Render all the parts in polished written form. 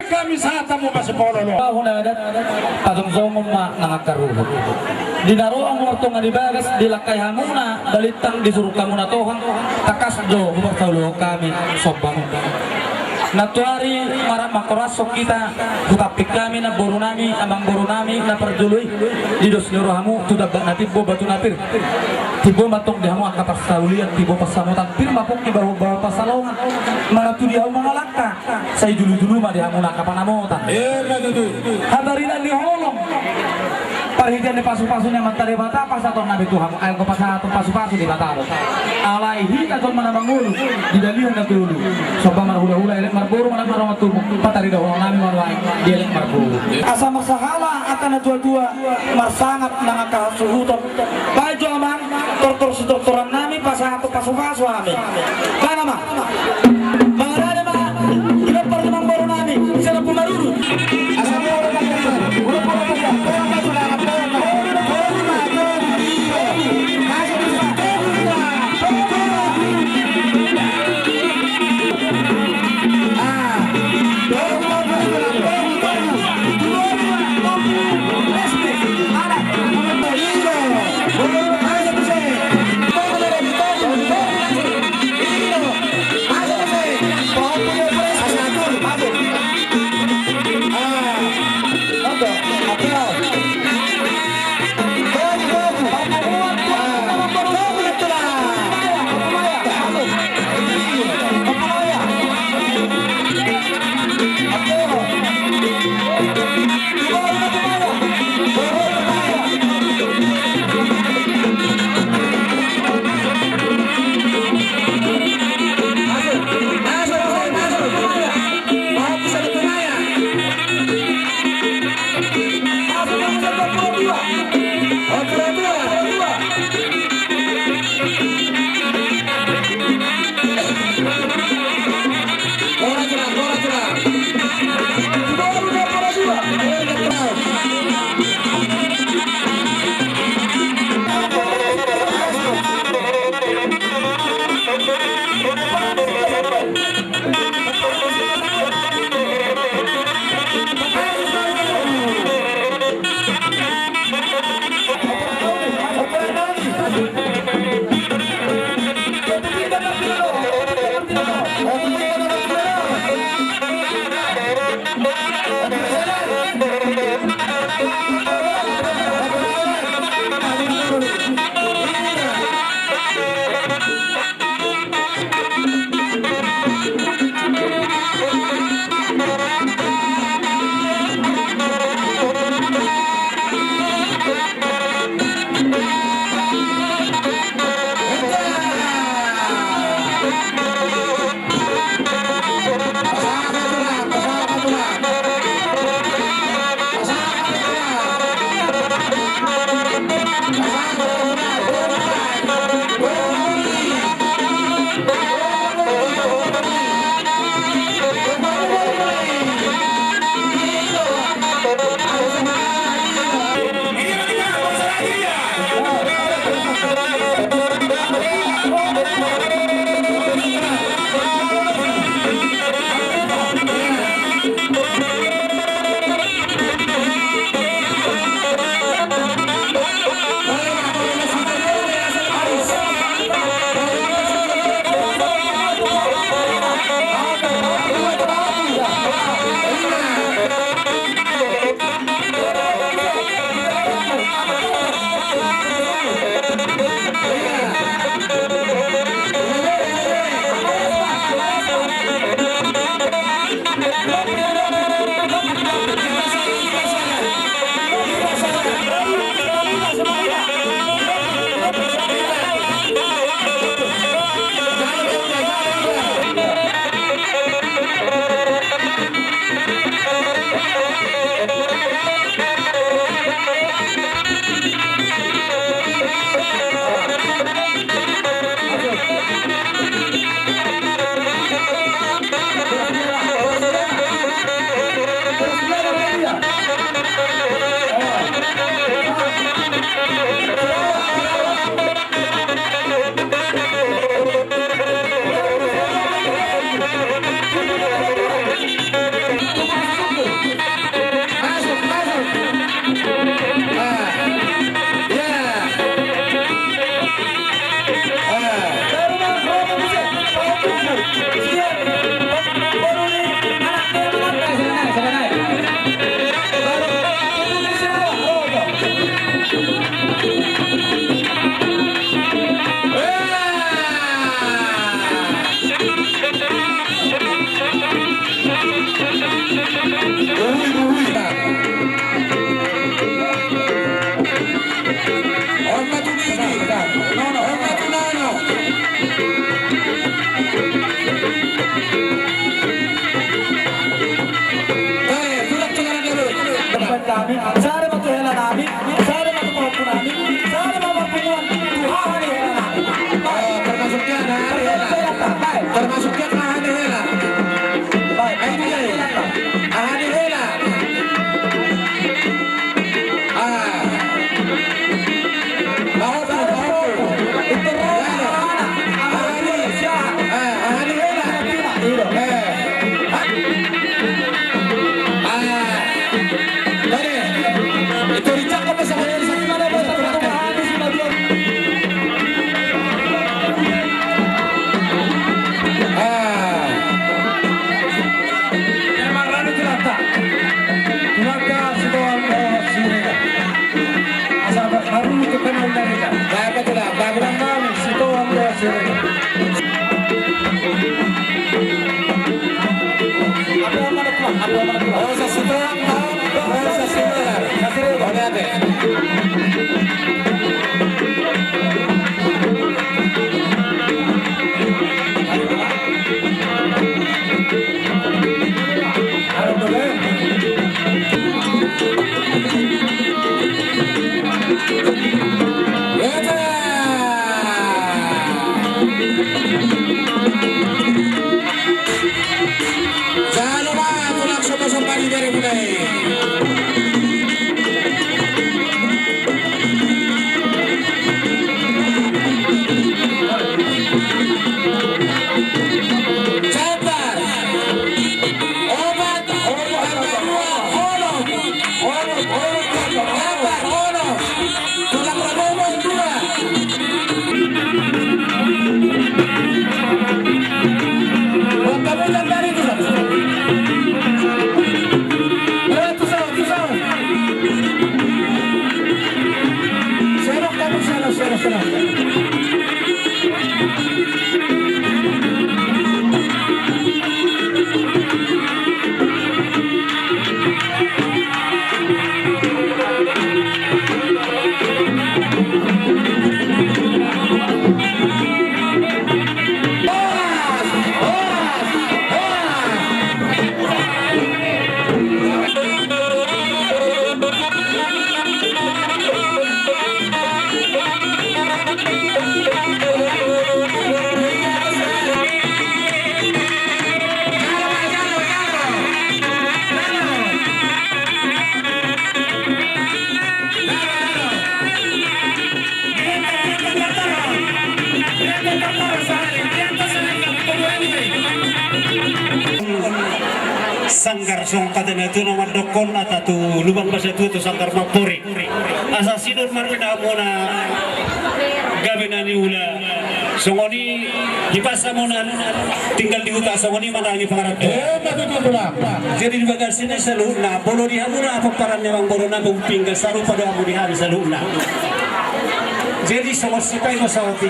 kami sa mo pa sa pololo. Hunadat atong zongom ma nangakaruhot. Dinaro ang morto nga dibagas dilakay hamuna dalitang disuruh kamu na tohan takas do humartaulo kami sobang. Natuari marah makorasok kita kutapik kami na boro nami amang boro nami na perjului di dos hamu tudak natibo batu napir tibo matok di hamu angka pasaulian tibo pasamutan pir mapok di bawah pasalongan mana tu dia mangalaka saya dulu mah di hamu nakapanamutan hadarinan di holong perhitian di pasu-pasunya materi bata pas atau nabi tuhan ayo ke pasar atau pasu-pasu di bata alaihi atau mana mangulu di dalian nak dulu coba marhula-hula elek marburu mana marawat tubuh patari dahulu nami marwai di elek marburu asa marsahala akan dua-dua marsangat nangaka suhuton baju aman tortor nami pasar atau pasu-pasu amin mana mah mengarane mah kita perlu mangboru nami siapa pemaruru asa kami, sana matuhela namin, sana matutuhan namin, sana mapagpunuan, Tuhan ni Hela namin. Termasuk yan, Hari Hela. Termasuk yan, Hari Hela. Ay, hindi. Hari Hela. Jangan lupa tulak sopo-sopo dari mulai. Catat. Obat harga 2 ono. Catat ono. Tulak Prabowo 2. Kamu dari itu. Sanggar song katanya itu nomor dokon atau tu lubang bahasa itu sanggar mapori asa sidor marina mona gabenani ula songoni di pasamonan tinggal di hutan songoni mana lagi pengarap jadi di bagian sini selalu na bolo di hamuna apa parannya bang bolo na bumping selalu pada amu di hari selalu na jadi sama sipai masawati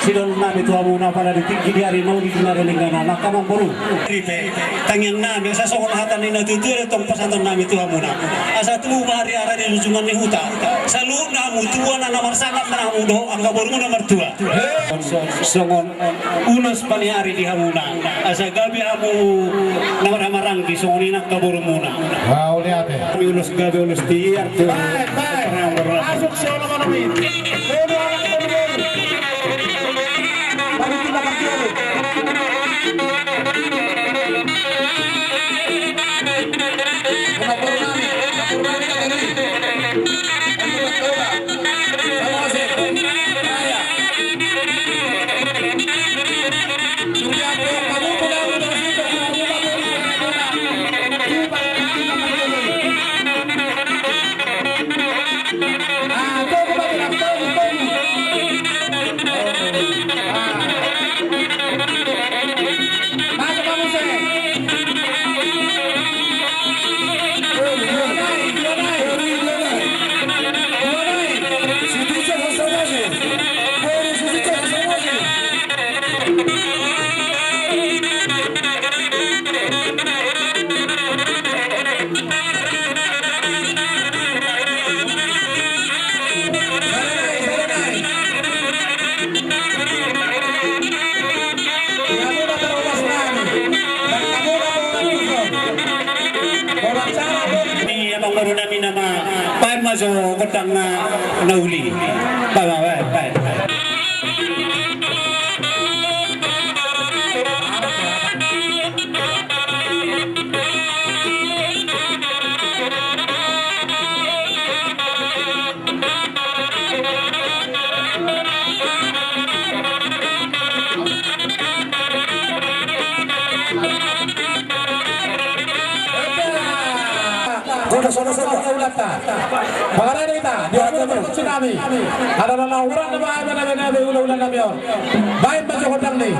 sidon nabi tu amuna pada di hari mau di nagalingana nakamang bolo ripe tangyang nabi sa sokol hatan ni natutur itong pasanton nabi tu amuna asa tu hari ara di ujungan ni huta salu na mutuan na nomor sangat na mudo ang kabor mo nomor 2 songon unos pani hari di hamuna asa gabi amu nomor hamarang di songoni nak kabor mo na wow liate kami unos gabi unos tiar tu masuk solo manomin amang guru namin na bayan maso kutang na uli. Bye. Sono ulata. Pangalan kita dia akan tsunami. Ada orang na bahay na ulan na miyon. Bayan ba sa hotang ni?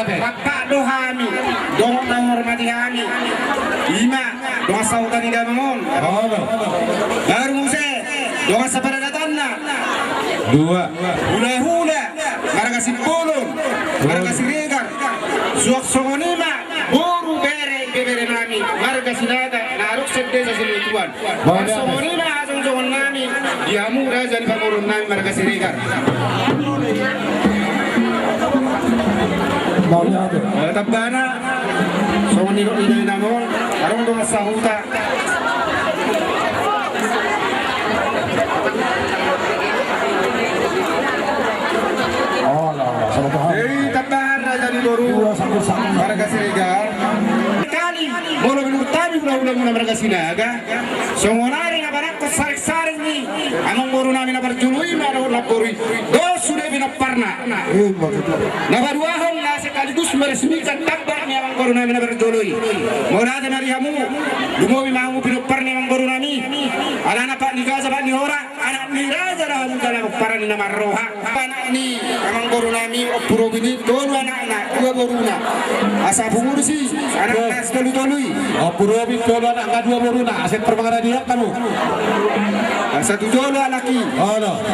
Bapak dohami, dohong menghormati kami. 5, doa sautan tidak bangun. Baru muse, doa separadatan na. 2. Hula-hula, marga si pulun, marga si regar. Suak songonima, buru bere nami, marga si nada, naruk sedde sa silutuan. Songonima asong songon nami, diamu raja di pangurun nami marga si regar. Tabana, songon nilo ina namon, arong doa sahuta. Tabahan raja di Boru, marga Siregar. Kali, mula binurtabi ulang muna marga Sinaga. Songonari nga barak ko sarik-sarik ni. Amang Boru namin na barjului, mana ulang Boru. Dos sudah binaparna. Nabaduahon na sekaligus meresmikan tabak ni amang Boru namin na barjului. Mula na narihamu, lumowi mahamu pinupar ni amang Boru namin. Anak pak ni Gaza pak ni Hora, anak ni Raja rahamu dalam paran ni Namarroha. Anak ni amang Boru namin opuro bini. Dulu anak-anak, 2 boruna. Asa pengurusi, anak-anak setolu-tolui. Purobi dulu anak 2 boruna. Aset permangana dia kamu. Asa 7 laki.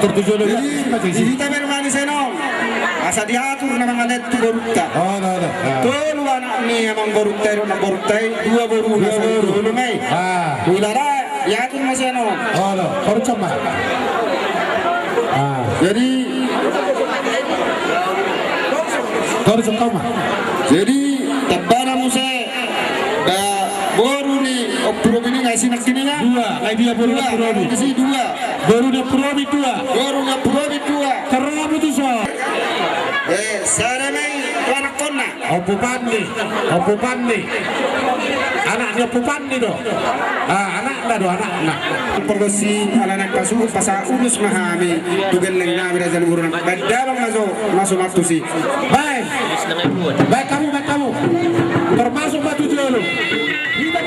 Tertujuh Jadi kita bermani senong. Asa diatur na mga net tu boruta. Dulu anak ni amang borutay, 2 boruna. Dulu may. Ulara, diatur na senong. Baru cuma. Jadi tabana mo sa boru ni opro bini ngasih nak sini nga 2. Ay dia baru na purobi. kasi 2 Baru na purobi 2. boru nga probi 2 Karabu tu so. sana may anak kona Opupandi. Anaknya Pupandi do. Anak do. pergosi alanak pasuh pasa ulus mahami tugan nang nami rajan burun badabang masuk matusi Baik kamu. Termasuk batu jolo. Kita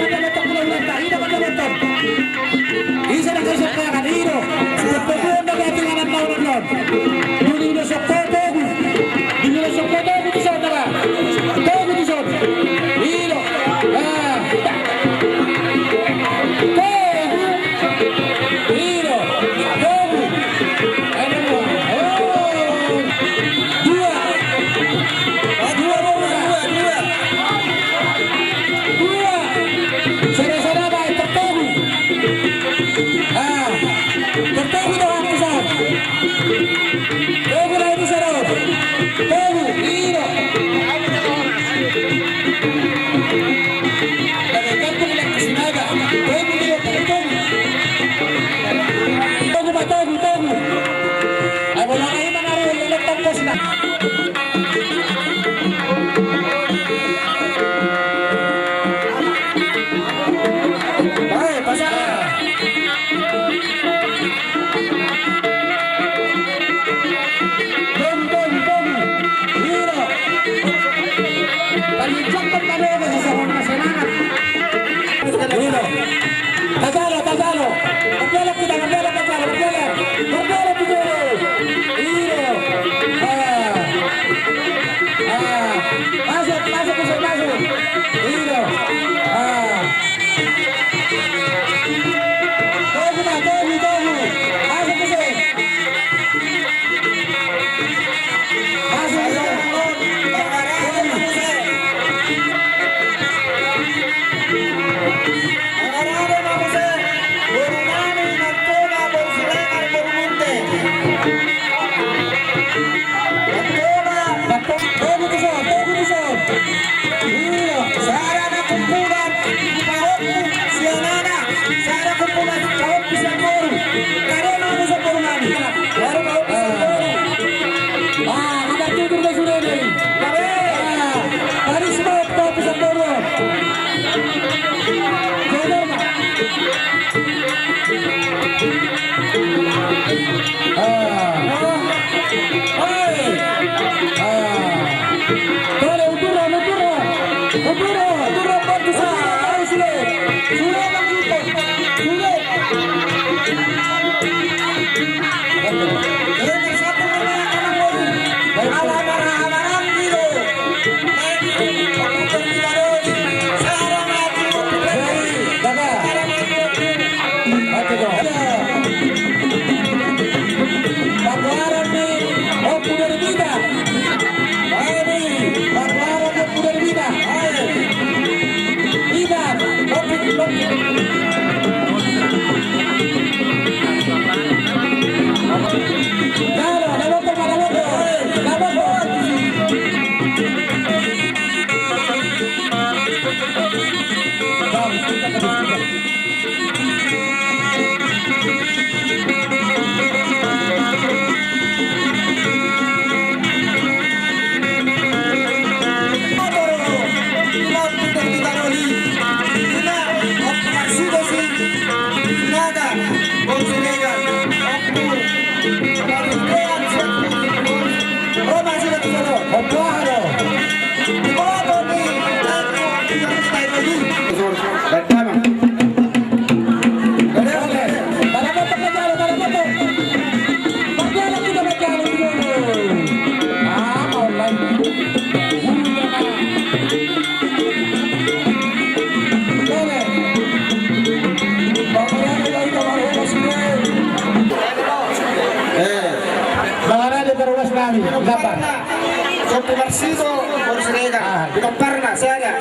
Sopo Marsido, Borsega, di Caparna, Sara.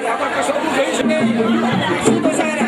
Marsido, Sara.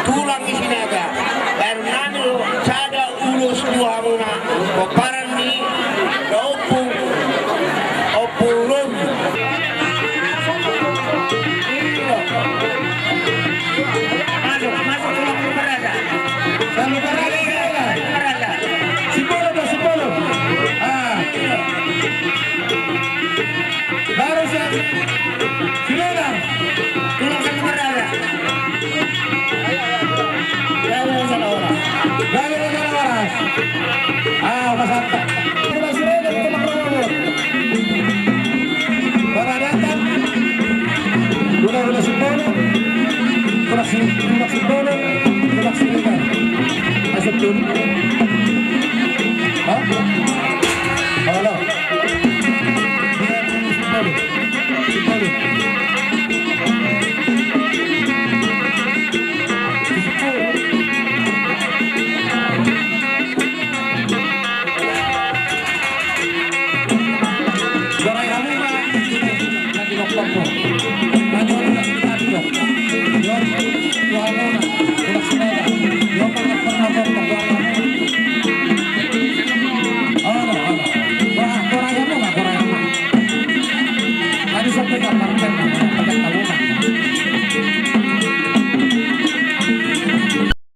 Tulang isinaga, Bernardo, Sada ulus dua muna, Paparan ni, Opulun. Masuk tulang berada. Kalau berada. Sipolo. Baru siap. Sudah. Tulang berada. Tuhan